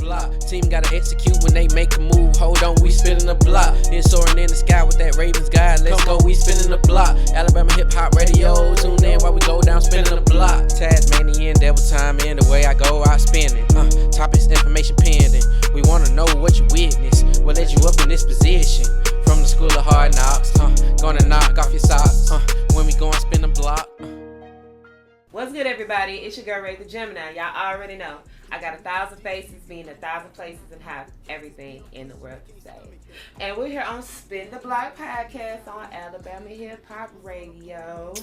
block. Team gotta execute when they make a move. Hold on, we spinning the block. Then soaring in the sky with that Ravens guy. Let's go, we spinning the block. Alabama hip hop radio. Tune in while we go down spinning the block. Tasmanian, devil time in. The way I go, I spin it. Topics, information pending. We wanna know what you witness. What led you up in this position? From the school of hard knocks. Gonna knock off your socks. When we go and spin the block. What's good, everybody? It's your girl, Rave the Gemini. Y'all already know. I got 1,000 faces, being 1,000 places, and have everything in the world to say. And we're here on Spin the Block podcast on alabamahiphopradio.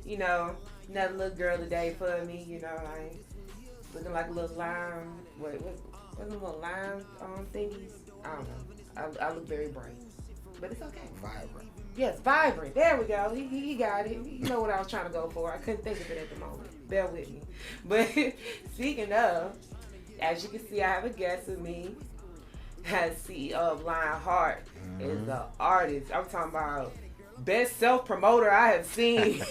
You know, another little girly day for me. You know, like looking like a little lime. What's a little lime thingies? I don't know. I look very bright, but it's okay. Vibrant. Yes, vibrant. There we go. He got it. You know what I was trying to go for. I couldn't think of it at the moment. Bear with me. But speaking of, as you can see, I have a guest with me. As CEO of Lionheart is an artist. I'm talking about best self promoter I have seen.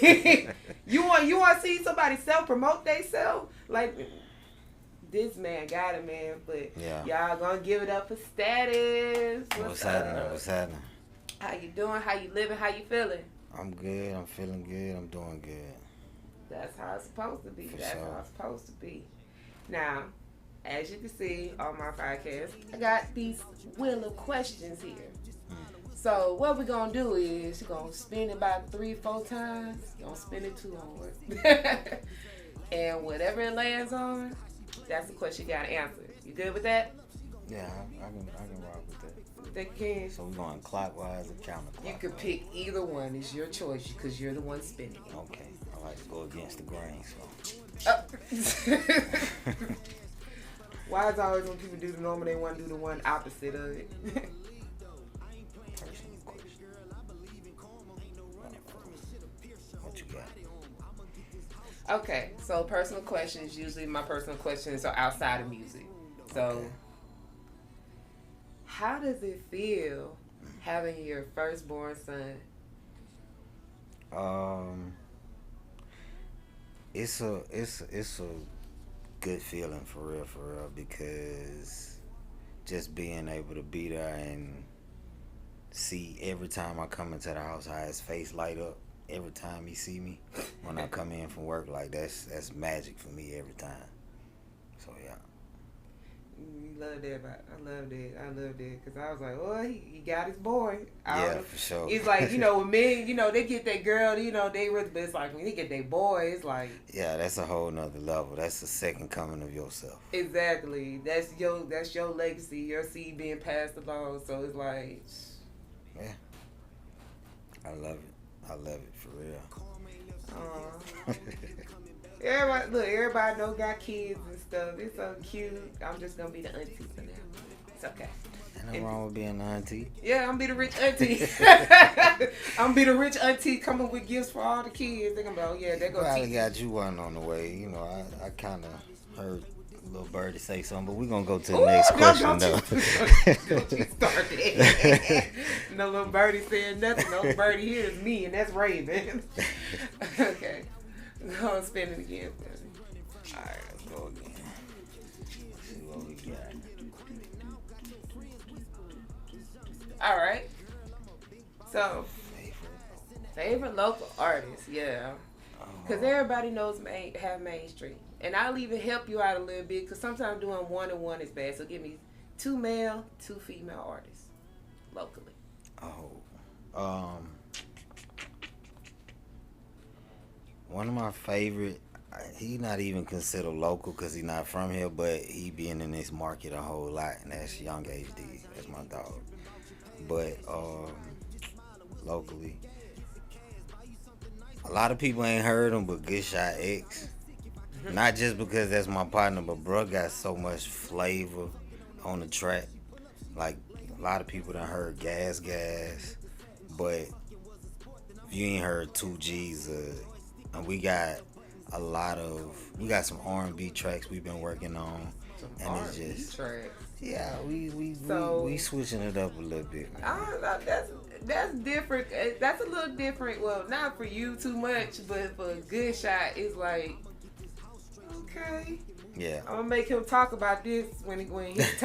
You want to see somebody self promote themselves? Like this man got it, man. But y'all gonna give it up for Statiz. What's happening? What's happening? How you doing? How you living? How you feeling? I'm good. I'm feeling good. I'm doing good. That's how it's supposed to be. That's sure. how it's supposed to be. Now, as you can see on my podcast, I got these wheel of questions here. So what we're going to do is you're going to spin it about 3-4 times. You're going to spin it 2 onward. And whatever it lands on, that's the question you got to answer. You good with that? Yeah, I can rock with that. They can. So we're going clockwise or counterclockwise? You could pick either one. It's your choice because you're the one spinning it. Okay. I like to go against the grain, so. Why is it always when people do the normal, they want to do the one opposite of it? Personal question. What you got? Okay, so personal questions, usually my personal questions are outside of music. So, okay. How does it feel having your firstborn son? It's a good feeling for real, because just being able to be there and see every time I come into the house how his face light up every time he see me when I come in from work, like that's magic for me every time. So yeah. Love that. I love that because I was like, oh, he got his boy. Yeah, for sure. It's like, with men, they get that girl, they really, but it's like when they get their boy, it's like. Yeah, that's a whole nother level. That's the second coming of yourself. Exactly. That's your legacy, your seed being passed along. So it's like. Yeah. I love it for real. Everybody know got kids and stuff. It's so cute. I'm just gonna be the auntie for now. It's okay. Ain't nothing wrong with being an auntie. Yeah, I'm be the rich auntie. I'm be the rich auntie coming with gifts for all the kids. They're gonna be, oh yeah, they're gonna probably got you one on the way. I kind of heard little birdie say something, but we're gonna go to the next question though. Don't you start that. No little birdie saying nothing. No birdie here is me, and that's Raven. Okay. Go and spin it again. Alright, let's go again. Let's see what we got. Alright. So, favorite local artist, yeah. Because everybody knows have mainstream. And I'll even help you out a little bit because sometimes doing 1 and 1 is bad. So give me 2 male, 2 female artists locally. One of my favorite, he not even considered local because he not from here, but he been in this market a whole lot, and that's Young HD. That's my dog. But locally, a lot of people ain't heard him, but Good Shot X. Not just because that's my partner, but bro got so much flavor on the track. Like, a lot of people done heard Gas, but if you ain't heard 2G's, and we got some R&B tracks we've been working on, and it's just tracks. Yeah, we switching it up a little bit. That's different. That's a little different. Well, not for you too much, but for a Good Shot, it's like okay. Yeah. I'm gonna make him talk about this when his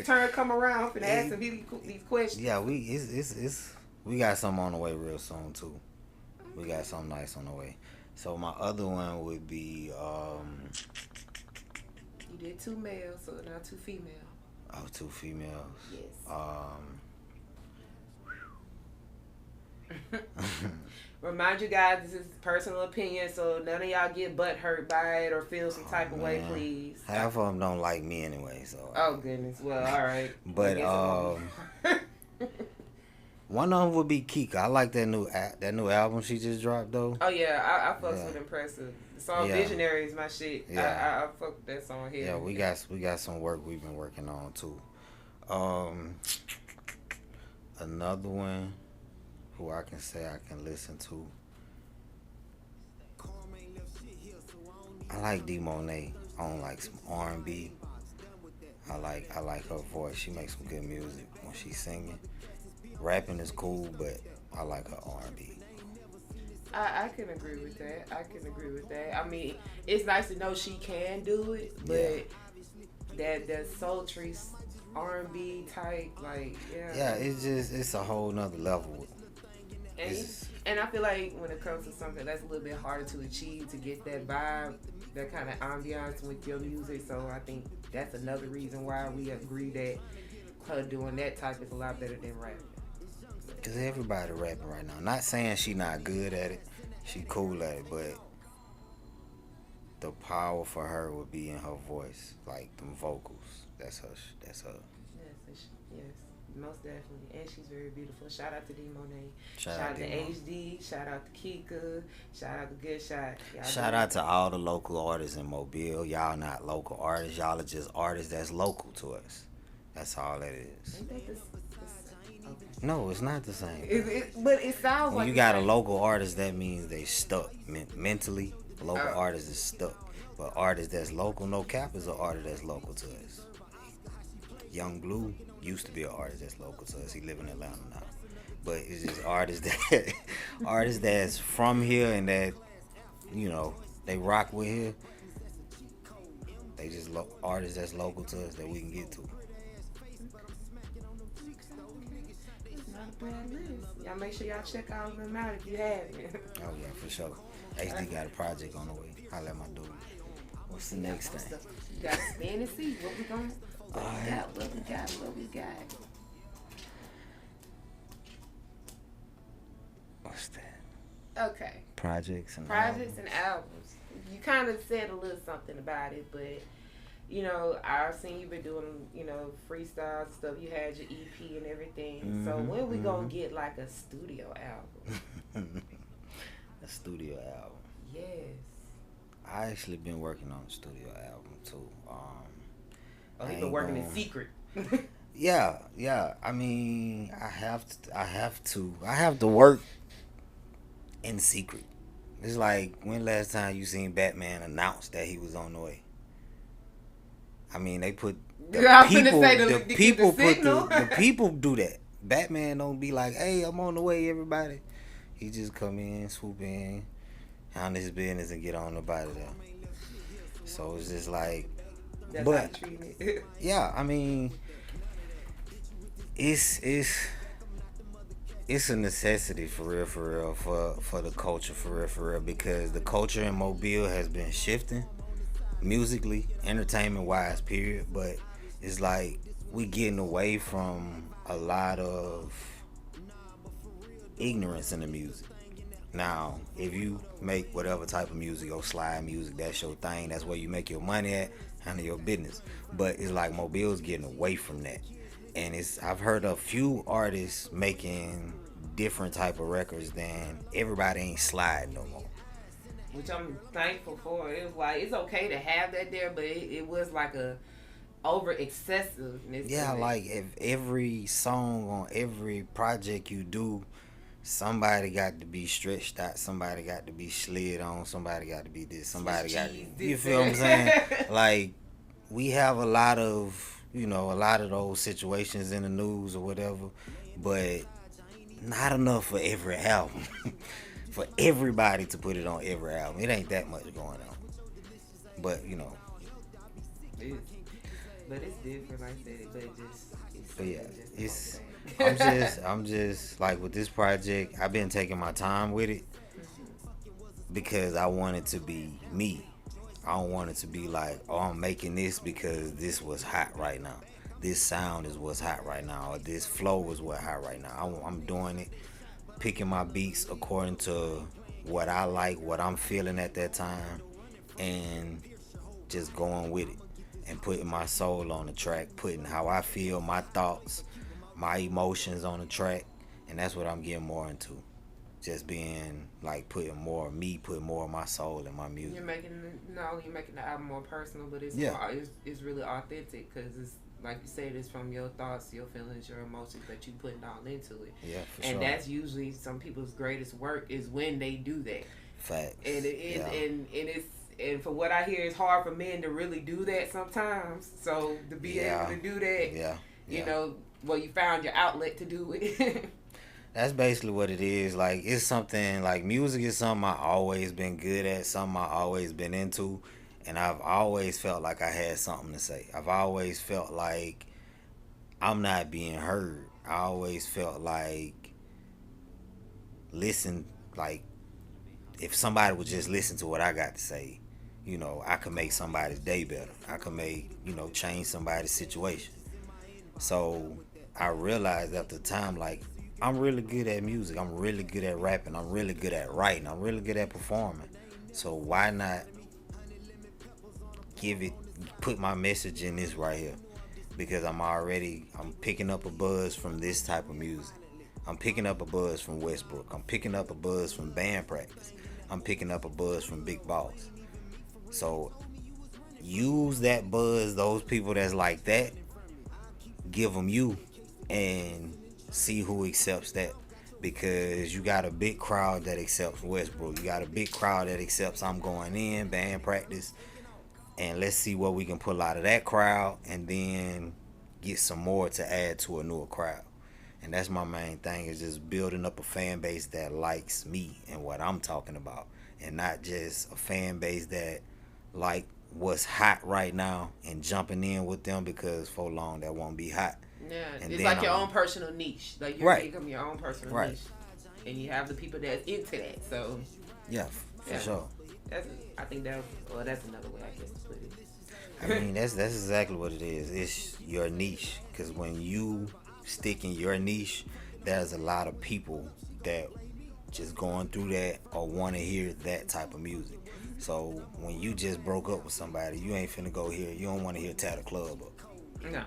turn come around. I'm finna ask him these questions. Yeah, we got something on the way real soon too. We got something nice on the way. So my other one would be You did 2 males, so now 2 females. 2 females. Yes. Remind you guys, this is personal opinion, so none of y'all get butt hurt by it or feel some type of way, please. Half of them don't like me anyway, so. Oh goodness. Well, all right. But one of them would be Kika. I like that new album she just dropped though. Oh yeah, I fucks with Impressive. The song Visionary is my shit. Yeah. I fuck with that song here. Yeah, we got some work we've been working on too. Another one who I can say I can listen to. I like D Monet on like some R&B. I like her voice. She makes some good music when she's singing. Rapping is cool, but I like her R&B. I can agree with that. I mean, it's nice to know she can do it, but that sultry R&B type, like, yeah, it's a whole nother level. And I feel like when it comes to something that's a little bit harder to achieve, to get that vibe, that kind of ambiance with your music, so I think that's another reason why we agree that her doing that type is a lot better than rapping. Cause everybody rapping right now. Not saying she not good at it, she cool at it, but the power for her would be in her voice, like them vocals. That's her. Yes, most definitely. And she's very beautiful. Shout out to D Monet. Shout out to HD. Shout out to Kika. Shout out to Good Shot. Shout out to all the local artists in Mobile. Y'all not local artists. Y'all are just artists that's local to us. That's all that is. Ain't that the same? No, it's not the same. But it sounds when like you got a local artist, that means they stuck mentally. Local artist is stuck. But artist that's local, no cap is an artist that's local to us. Young Blue used to be an artist that's local to us. He live in Atlanta now. But it's just artists that's from here and that, they rock with here. They just artists that's local to us that we can get to. Y'all make sure y'all check all of them out if you haven't. Oh yeah, for sure. HD got a project on the way. Holla at my dude. What's the next thing? You got to spin and see what we got. What we got. What's that? Okay. Projects and albums. You kind of said a little something about it, but I've seen you've been doing, freestyle stuff. You had your EP and everything. Mm-hmm, so when we gonna get like a studio album? A studio album. Yes. I actually been working on a studio album too. You've been working in secret. Yeah. I mean, I have to work in secret. It's like, when last time you seen Batman announce that he was on the way? I mean, they put the people do that. Batman don't be like, "Hey, I'm on the way, everybody." He just come in, swoop in, handle his business, and get on about it. So it's just like, that's but how you treat it. Yeah, I mean, it's a necessity for real for the culture for real, because the culture in Mobile has been shifting. Musically, entertainment wise, period. But it's like we getting away from a lot of ignorance in the music. Now, if you make whatever type of music or slide music, that's your thing. That's where you make your money at, handle your business. But it's like Mobile's getting away from that. And I've heard a few artists making different type of records than everybody ain't sliding no more. Which I'm thankful for. It was like, it's okay to have that there, but it was like a over excessiveness. Yeah, like if every song on every project you do, somebody got to be stretched out, somebody got to be slid on, somebody got to be this, somebody got to, you feel what I'm saying? Like, we have a lot of those situations in the news or whatever, but not enough for every album. For everybody to put it on every album. It ain't that much going on. But, But it's different, like I said. But it just, But yeah, it's I'm just like with this project, I've been taking my time with it because I want it to be me. I don't want it to be like, oh, I'm making this because this was hot right now. This sound is what's hot right now, or this flow is what's hot right now. I'm doing it, picking my beats according to what I like, what I'm feeling at that time, and just going with it and putting my soul on the track, putting how I feel, my thoughts, my emotions on the track, and that's what I'm getting more into. Just being like putting more of me, putting more of my soul in my music. You're making the album more personal, but it's it's really authentic because it's like you said, it's from your thoughts, your feelings, your emotions that you putting all into it. Yeah, for and sure. that's usually some people's greatest work is when they do that. Facts. And and from what I hear, it's hard for men to really do that sometimes. So to be able to do that, you know, well, you found your outlet to do it. That's basically what it is. Like, it's something, like, music is something I always been good at, something I always been into, and I've always felt like I had something to say. I've always felt like I'm not being heard. I always felt like, if somebody would just listen to what I got to say, you know, I could make somebody's day better. I could make, change somebody's situation. So I realized after time, like, I'm really good at music. I'm really good at rapping. I'm really good at writing. I'm really good at performing. So why not put my message in this right here? Because I'm picking up a buzz from this type of music. I'm picking up a buzz from Westbrook. I'm picking up a buzz from band practice. I'm picking up a buzz from Big Boss. So use that buzz, those people that's like that, give them you, and see who accepts that. Because you got a big crowd that accepts Westbrook. You got a big crowd that accepts I'm going in, band practice. And let's see what we can pull out of that crowd and then get some more to add to a newer crowd. And that's my main thing, is just building up a fan base that likes me and what I'm talking about. And not just a fan base that like what's hot right now and jumping in with them, because for long that won't be hot. Yeah, and it's like your own personal niche. Like you're becoming your own personal niche. And you have the people that's into that. So yeah, for sure. I think that's another way I guess to put it. I mean, that's exactly what it is. It's your niche. Because when you stick in your niche, there's a lot of people that just going through that or want to hear that type of music. So when you just broke up with somebody, you ain't finna go here. You don't want to hear Tat the Club Up. No.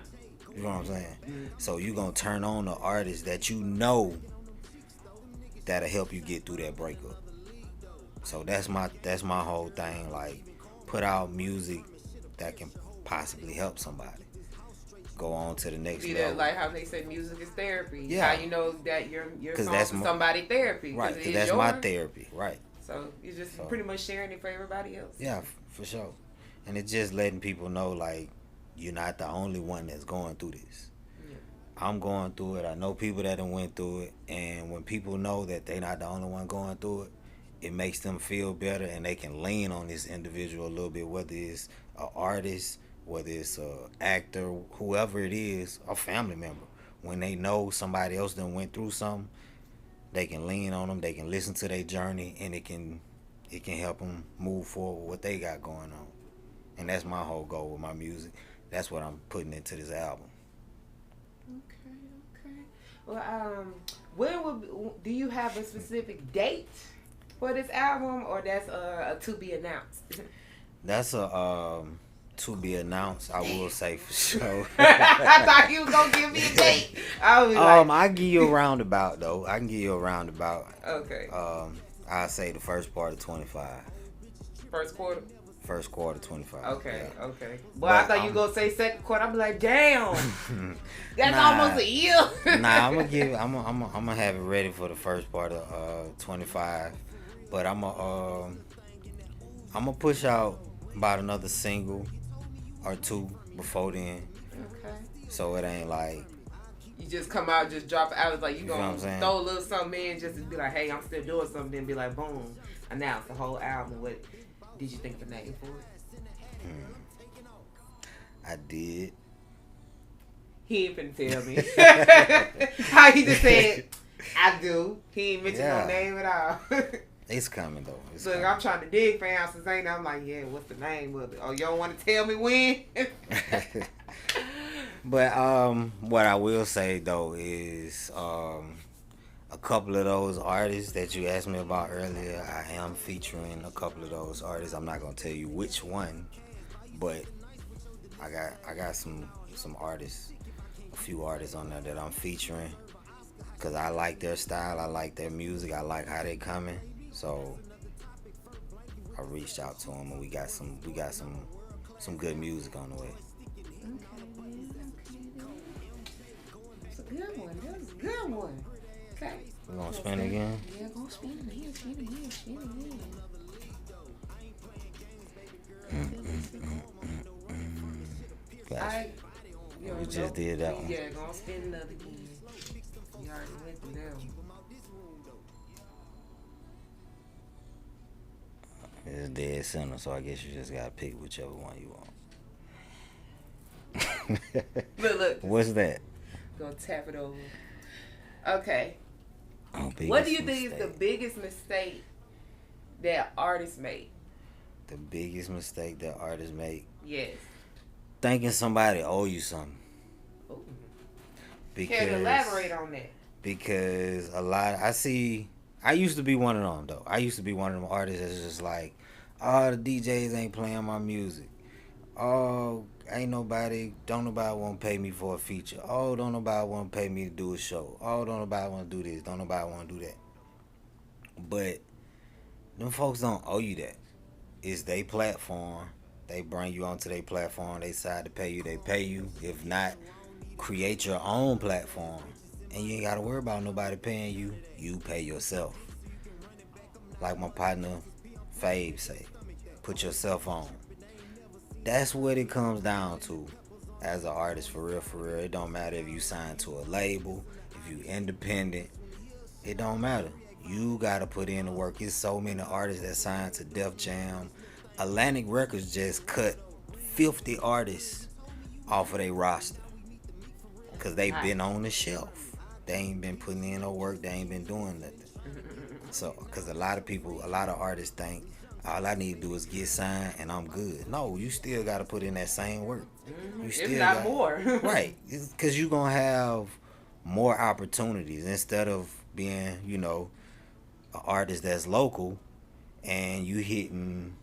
You know what I'm saying? Mm-hmm. So you gonna turn on the artist that you know that'll help you get through that breakup. So that's my whole thing. Like, put out music that can possibly help somebody go on to the next level. Like how they say music is therapy. Yeah. How you know that your song is somebody therapy. Right, because that's my therapy. Right. So you're just pretty much sharing it for everybody else. Yeah, for sure. And it's just letting people know, like, you're not the only one that's going through this. Yeah. I'm going through it. I know people that done went through it. And when people know that they're not the only one going through it, it makes them feel better, and they can lean on this individual a little bit, whether it's an artist, whether it's an actor, whoever it is, a family member. When they know somebody else done went through something, they can lean on them, they can listen to their journey, and it can help them move forward with what they got going on. And that's my whole goal with my music. That's what I'm putting into this album. Okay. Well, do you have a specific date for this album, or that's a to be announced? That's a to be announced, I will say for sure. I thought you was gonna give me a date. I give you a roundabout though. I can give you a roundabout. Okay. I'll say the first part of 25. First quarter. First quarter 25. Okay, yeah. Okay. Well, I thought you were gonna say second quarter. I'm like, damn, that's almost a year. I'm gonna have it ready for the first part of 25, but I'm gonna push out about another single or two before then. Okay. So it ain't like you just come out, just drop it out. It's like you gonna throw a little something in just to be like, hey, I'm still doing something. Then be like, boom, announce the whole album. What did you think the name for it? I did. He ain't finna tell me. How he just said, I do. He ain't mentioned no name at all. It's coming though. It's Look, coming. I'm trying to dig for answers, ain't I? I'm like, yeah, what's the name of it? Oh, you don't want to tell me when? But what I will say though is a couple of those artists that you asked me about earlier, I am featuring a couple of those artists. I'm not gonna tell you which one, but I got some artists, a few artists on there that I'm featuring because I like their style, I like their music, I like how they coming. So I reached out to them and we got some good music on the way. That's a good one. That's a good one. Okay. We gonna spin again? Yeah, go spin again, spin again, spin again. Gotcha. We just did that one. Yeah, gonna spin another again. You already went through that one. It's dead center, so I guess you just gotta pick whichever one you want. Look. What's that? Gonna tap it over. Okay. Oh, What do you think is the biggest mistake that artists make? The biggest mistake that artists make? Yes. Thinking somebody owe you something. Ooh. Because, Can you elaborate on that? Because I used to be one of them though. I used to be one of them artists that's just like, oh, the DJs ain't playing my music. Oh, don't nobody want to pay me for a feature. Oh, don't nobody want to pay me to do a show. Oh, don't nobody want to do this. Don't nobody want to do that. But them folks don't owe you that. It's their platform. They bring you onto their platform. They decide to pay you. They pay you. If not, create your own platform. And you ain't got to worry about nobody paying you. You pay yourself. Like my partner Fave say, put yourself on. That's what it comes down to as an artist, for real, for real. It don't matter if you sign to a label, if you independent. It don't matter. You got to put in the work. There's so many artists that signed to Def Jam. Atlantic Records just cut 50 artists off of their roster because they been on the shelf. They ain't been putting in no work. They ain't been doing nothing. So, because a lot of artists think, all I need to do is get signed and I'm good. No, you still got to put in that same work. You still if not more. Right. Because you're going to have more opportunities instead of being, an artist that's local and you hitting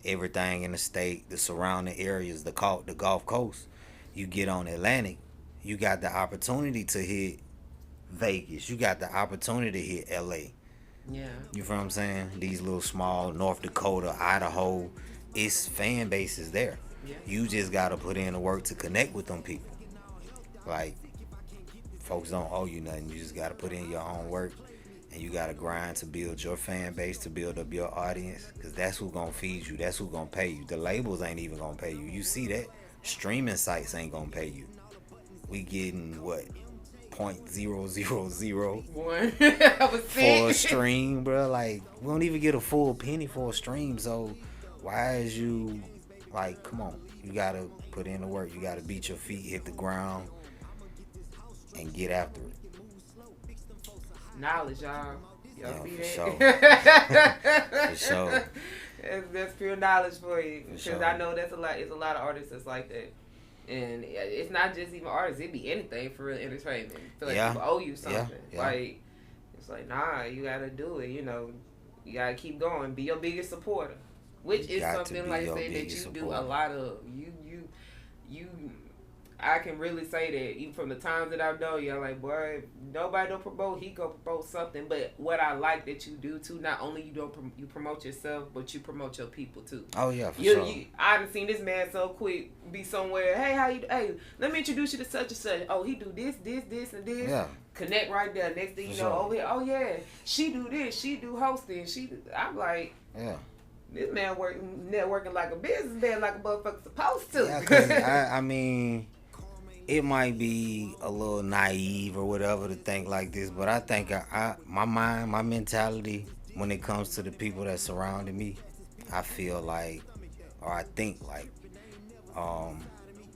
everything in the state, the surrounding areas, the Gulf Coast. You get on Atlantic, you got the opportunity to hit Vegas. You got the opportunity to hit LA. Yeah. You feel what I'm saying? These little small North Dakota, Idaho, it's fan bases there. Yeah. You just gotta put in the work to connect with them people. Like, folks don't owe you nothing. You just gotta put in your own work, and you gotta grind to build your fan base, to build up your audience, because that's who's gonna feed you. That's who's gonna pay you. The labels ain't even gonna pay you. You see that? Streaming sites ain't gonna pay you. We getting what? 0.000 for a stream, bro. Like, we don't even get a full penny for a stream. So why is you like, come on, you gotta put in the work. You gotta beat your feet, hit the ground, and get after it. Knowledge, y'all. Y'all see for that? Sure. For sure. That's pure knowledge for you. Because sure. I know it's a lot of artists that's like that. And it's not just even artists. It be anything for real entertainment. I feel like people owe you something. Yeah. Like, it's like, nah, you got to do it. You got to keep going. Be your biggest supporter. Which is something, like I said, that you do a lot of. You I can really say that even from the times that I've known you, I'm like, boy, nobody don't promote, he go promote something. But what I like that you do too, not only you promote yourself, but you promote your people too. Oh yeah, for sure. I've seen this man so quick be somewhere. Hey, let me introduce you to such and such. Oh, he do this, and this. Yeah. Connect right there. Next thing you know, over here, oh yeah, she do this, she do hosting, I'm like, yeah. This man networking like a businessman, like a motherfucker supposed to. Yeah, 'cause I mean, it might be a little naive or whatever to think like this, but I think my mind, my mentality, when it comes to the people that surrounded me, I feel like, or I think like,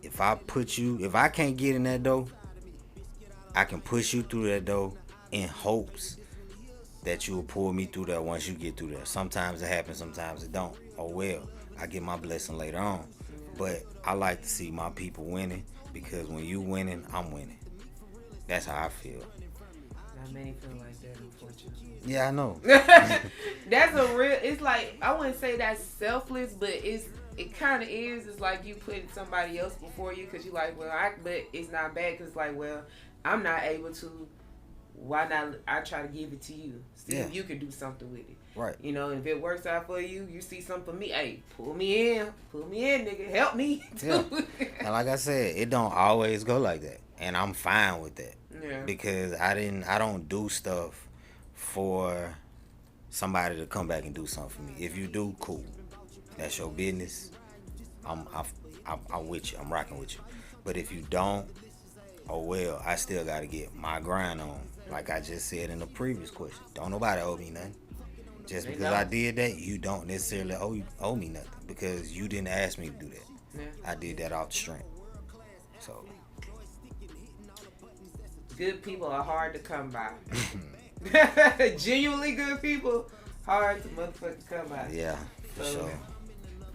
if I can't get in that door, I can push you through that door in hopes that you will pull me through there once you get through there. Sometimes it happens, sometimes it don't. Oh well, I get my blessing later on. But I like to see my people winning, because when you winning, I'm winning. That's how I feel. Not many feel like that, unfortunately. Yeah, I know. That's a real. It's like, I wouldn't say that's selfless, but it kind of is. It's like you putting somebody else before you, because you like, well, but it's not bad, because it's like, well, I'm not able to. Why not? I try to give it to you. See if you can do something with it. Right. You know, if it works out for you, you see something for me. Hey, pull me in, nigga. Help me. Yeah. And like I said, it don't always go like that, and I'm fine with that. Yeah. Because I don't do stuff for somebody to come back and do something for me. If you do, cool. That's your business. I'm with you. I'm rocking with you. But if you don't, oh well, I still gotta get my grind on. Like I just said in the previous question, don't nobody owe me nothing. Just because I did that, you don't necessarily owe me nothing, because you didn't ask me to do that. Yeah. I did that off the strength. So good people are hard to come by. Genuinely good people, hard to motherfucking come by. yeah, for sure.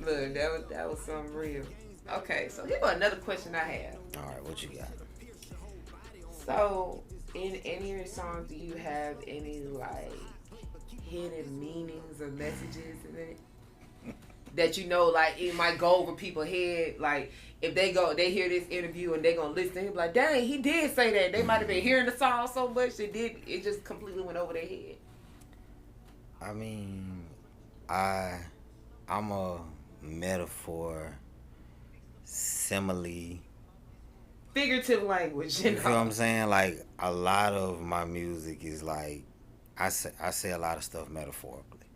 Look, that was something real. Okay, so here's another question I have. All right, what you got? So, in any of your songs, do you have any like hidden meanings or messages in it that you know, like it might go over people's head? Like if they hear this interview and they gonna listen, they be like, "Dang, he did say that." They might have been hearing the song so much it just completely went over their head. I mean, I'm a metaphor, simile. Figurative language, You feel what I'm saying? Like a lot of my music is like I say a lot of stuff metaphorically.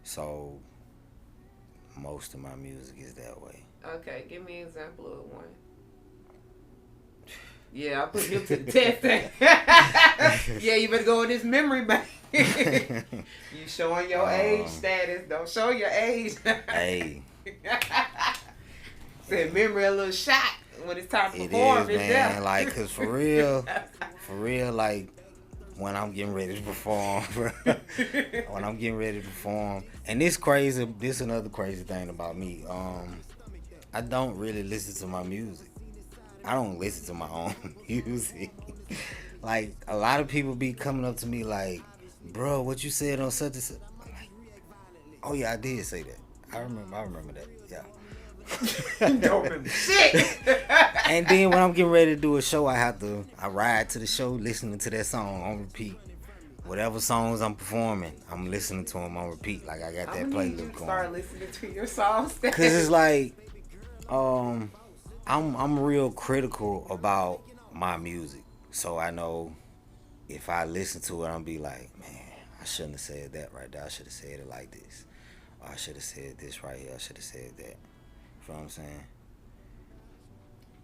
So most of my music is that way. Okay, give me an example of one. Yeah, I put him to the test. Yeah, you better go with this memory bank. You showing your age status. Don't show your age. Hey. Said memory a little shot when it's time to It perform. is, It's man. there. Like, cause for real, like when I'm getting ready to perform, and this another crazy thing about me. I don't really listen to my music. I don't listen to my own music. Like a lot of people be coming up to me like, "Bro, what you said on such and such?" I'm like, "Oh yeah, I did say that. I remember that. Yeah." Don't remember shit. And then when I'm getting ready to do a show, I ride to the show listening to that song on repeat. Whatever songs I'm performing, I'm listening to them on repeat. Like I got that playlist going. Start listening to your songs. Cause it's like, I'm real critical about my music, so I know if I listen to it, I'm be like, man, I shouldn't have said that right there. I should have said it like this. Or I should have said this right here. I should have said that. You know what I'm saying?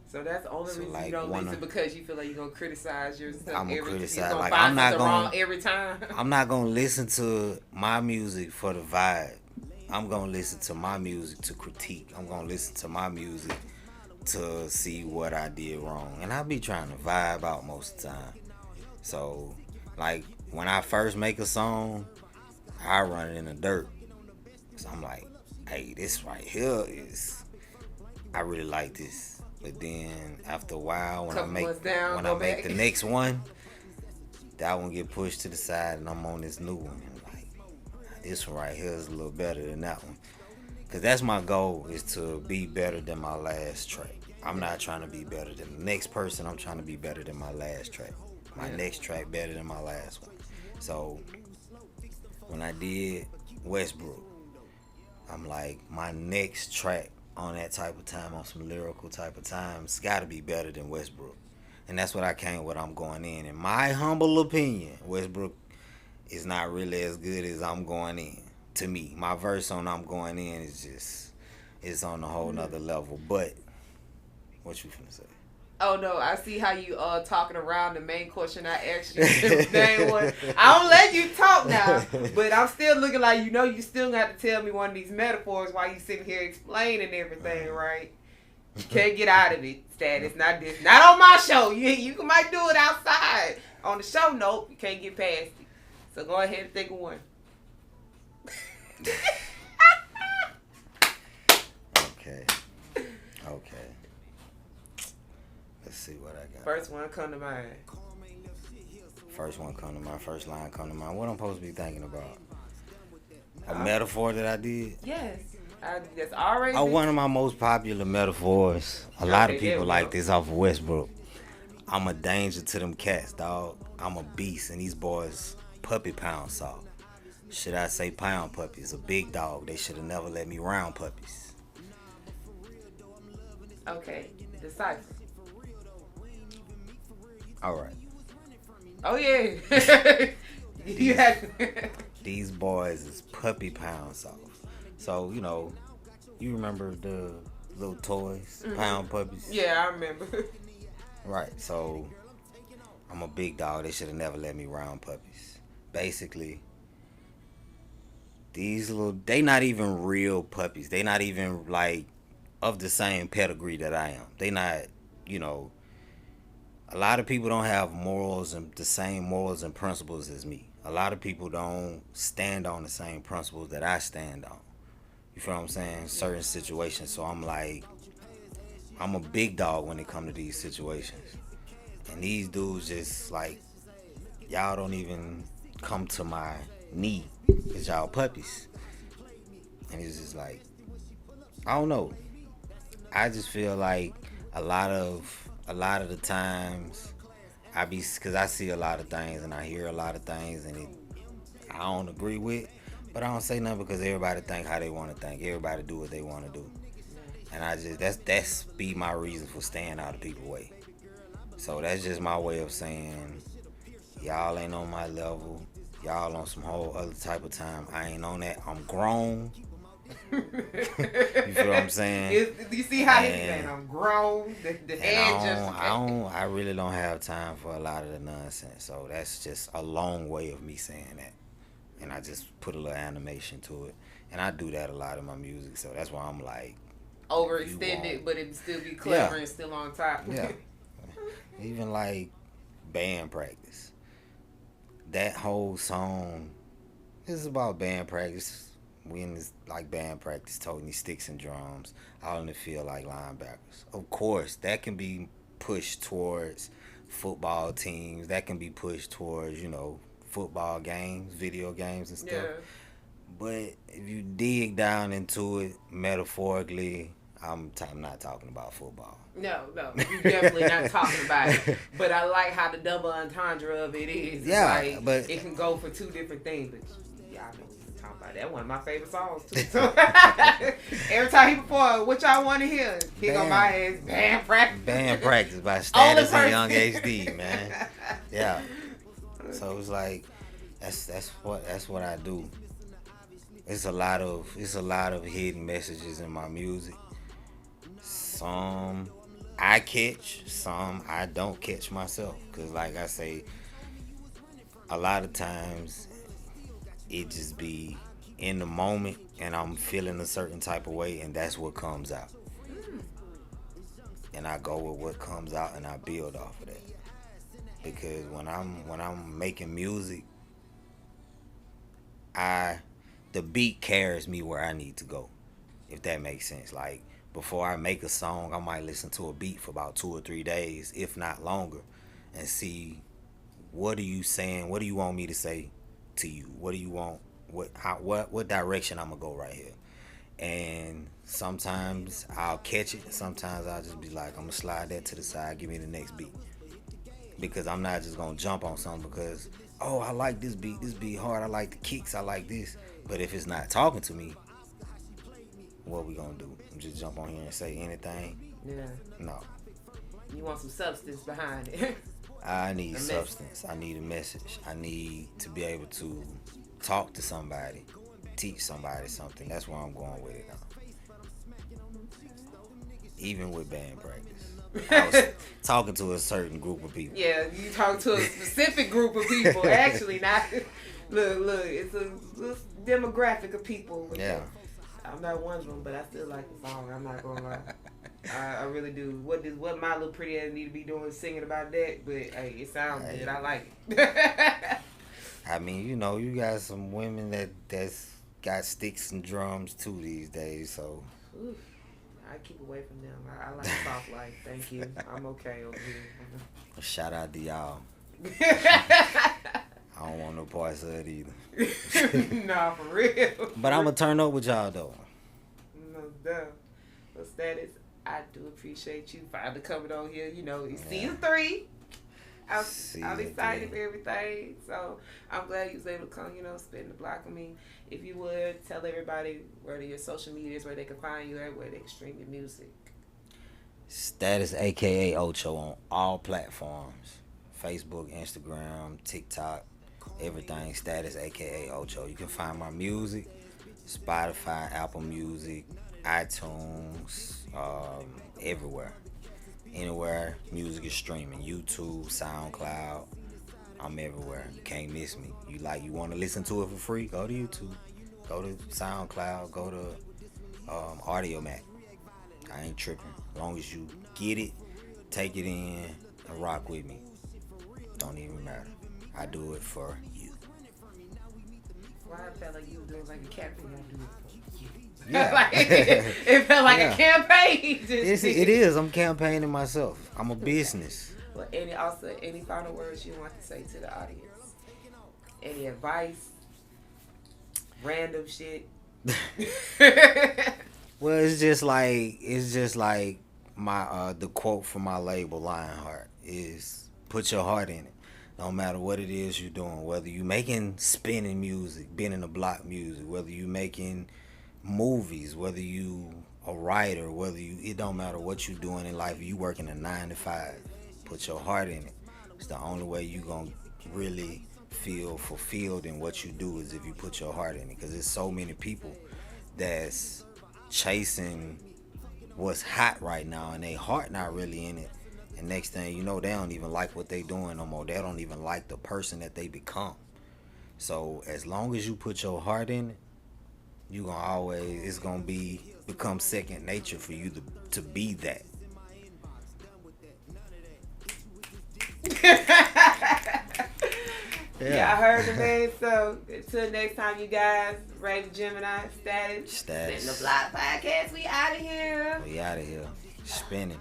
So that's the only reason like you don't listen, because you feel like you're gonna criticize yourself. I'm gonna criticize. Like I'm not gonna wrong every time. I'm not gonna listen to my music for the vibe. I'm gonna listen to my music to critique. I'm gonna listen to my music to see what I did wrong, and I be trying to vibe out most of the time. So, like when I first make a song, I run it in the dirt. So I'm like, hey, this right here I really like this. But then after a while, when I make the next one, that one get pushed to the side, and I'm on this new one. And like, this one right here is a little better than that one. Cause that's my goal, is to be better than my last track. I'm not trying to be better than the next person. I'm trying to be better than my last track. My next track better than my last one. So when I did Westbrook, I'm like, my next track on that type of time, on some lyrical type of time, it's got to be better than Westbrook. And that's what I came with. I'm going in. In my humble opinion, Westbrook is not really as good as I'm going in. To me, my verse on I'm going in is just, it's on a whole nother level. But what you finna say? Oh no, I see how you talking around the main question I asked you. I don't let you talk now, but I'm still looking like, you still got to tell me one of these metaphors while you sitting here explaining everything, right? You can't get out of it, Statiz. Not on my show. You might do it outside. On the show, nope. You can't get past it. So go ahead and think of one. Okay. Let's see what I got. First one come to mind. First line come to mind. What I'm supposed to be thinking about? A metaphor that I did? Yes. That's already. One of my most popular metaphors. A lot of people like this off of Westbrook. I'm a danger to them cats, dog. I'm a beast, and these boys puppy pound soft. Should I say pound puppies? A big dog. They should have never let me round puppies. Okay. Decipher. All right. Oh yeah. These boys is puppy pound soft. So, you remember the little toys, pound puppies? Yeah, I remember. Right, so I'm a big dog. They should have never let me round puppies. Basically, they not even real puppies. They not even, like, of the same pedigree that I am. They not, a lot of people don't have morals and the same morals and principles as me. A lot of people don't stand on the same principles that I stand on. You feel what I'm saying? Certain situations. So I'm like, I'm a big dog when it comes to these situations. And these dudes just like, y'all don't even come to my knee because y'all puppies. And it's just like, I don't know. I just feel like a lot of the times because I see a lot of things and I hear a lot of things and I don't agree with, but I don't say nothing because everybody think how they want to think. Everybody do what they want to do. And I just, that's be my reason for staying out of people's way. So that's just my way of saying, y'all ain't on my level. Y'all on some whole other type of time. I ain't on that. I'm grown. You feel what I'm saying? You see how he's saying I'm grown. The head I really don't have time for a lot of the nonsense. So that's just a long way of me saying that. And I just put a little animation to it. And I do that a lot in my music. So that's why I'm like, overextended, but it still be clever and still on top. Yeah. Even like band practice. That whole song is about band practice. We in this like band practice, toting these sticks and drums out in the field like linebackers. Of course, that can be pushed towards football teams. That can be pushed towards, football games, video games and stuff. Yeah. But if you dig down into it metaphorically, I'm not talking about football. No, you're definitely not talking about it. But I like how the double entendre of it is. Yeah, like, but it can go for two different things. But yeah, I know what you're talking about. That's one of my favorite songs too. So every time he perform, what y'all want to hear? He on my ass. Band practice. Band practice by Statiz and Young HD, man. Yeah. So it's like that's what I do. It's a lot of hidden messages in my music. Some I catch, some I don't catch myself. Cause like I say, a lot of times it just be in the moment and I'm feeling a certain type of way and that's what comes out. And I go with what comes out and I build off of that. Because when I'm making music, the beat carries me where I need to go. If that makes sense. Like before I make a song, I might listen to a beat for about 2 or 3 days, if not longer, and see what are you saying, what do you want me to say to you, what do you want, what direction I'm gonna go right here. And sometimes I'll catch it, sometimes I'll just be like, I'm gonna slide that to the side, give me the next beat. Because I'm not just gonna jump on something because, oh, I like this beat hard, I like the kicks, I like this. But if it's not talking to me, what we gonna do? Just jump on here and say anything? Yeah. No. You want some substance behind it. I need substance. I need a message. I need to be able to talk to somebody, teach somebody something. That's where I'm going with it now. Even with band practice. I was talking to a certain group of people. Yeah, you talk to a specific group of people. Actually, not... Look, it's a demographic of people. Yeah. I'm not one of them, but I still like the song. I'm not gonna lie. I really do. What my little pretty ass need to be doing singing about that? But hey, it sounds good. I like it. I mean, you know, you got some women that's got sticks and drums too these days, so. Oof, I keep away from them. I like soft life. Thank you. I'm okay over here. Shout out to y'all. I don't want no parts of it either. Nah, for real. But I'm gonna turn up with y'all though. No doubt. So Statiz, I do appreciate you finally coming on here. You know, it's season 3. I'm excited for everything. So I'm glad you was able to come, you know, spin the block with me. If you would, tell everybody where your social media is, where they can find you at, where they can stream your music. Statiz, aka Ocho, on all platforms. Facebook, Instagram, TikTok, everything. Statiz, aka Ocho. You can find my music, Spotify, Apple Music, iTunes, everywhere. Anywhere music is streaming. YouTube, SoundCloud. I'm everywhere. You can't miss me. You want to listen to it for free? Go to YouTube. Go to SoundCloud. Go to Audio Mac. I ain't tripping. As long as you get it, take it in, and rock with me. Don't even matter. I do it for you. Well, I felt like you were doing like a campaign. I do it for you. Yeah. Like, it felt like a campaign. It is. I'm campaigning myself. I'm a business. Well, any final words you want to say to the audience? Any advice? Random shit? Well, it's just like my the quote from my label Lionheart is put your heart in it. No matter what it is you're doing, whether you making spinning music, been in the block music, whether you making movies, whether you a writer, it don't matter what you doing in life. You working a 9 to 5. Put your heart in it. It's the only way you gonna really feel fulfilled in what you do is if you put your heart in it. Because there's so many people that's chasing what's hot right now and their heart not really in it. And next thing you know, they don't even like what they doing no more. They don't even like the person that they become. So as long as you put your heart in it, you gonna always, it's gonna become second nature for you to be that. Yeah, I heard the man. So until next time, you guys, Rave, Gemini, Statiz. Spin the Block Podcast. We out of here. We out of here. Spinning.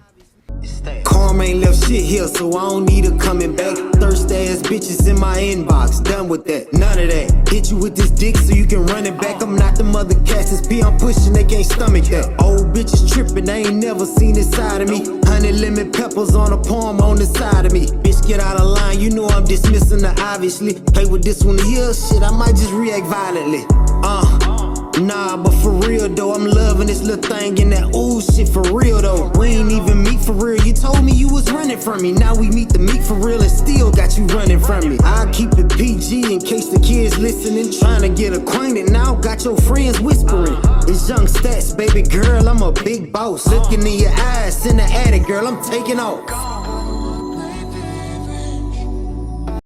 Karma ain't left shit here, so I don't need her coming back. Thirsty ass bitches in my inbox, done with that, none of that. Hit you with this dick so you can run it back. I'm not the mother cats, it's I'm pushing, they can't stomach that. Old bitches tripping, they ain't never seen this side of me. Honey lemon peppers on a palm on the side of me. Bitch, get out of line, you know I'm dismissing her obviously. Play with this one here, shit, I might just react violently. Nah, but for real though, I'm loving this little thing and that ooh shit for real though. We ain't even meet for real, you told me you was running from me. Now we meet the meet for real and still got you running from me. I keep it PG in case the kids listening, trying to get acquainted. Now got your friends whispering. It's young Stats, baby girl, I'm a big boss. Looking in your eyes, in the attic, girl, I'm taking off.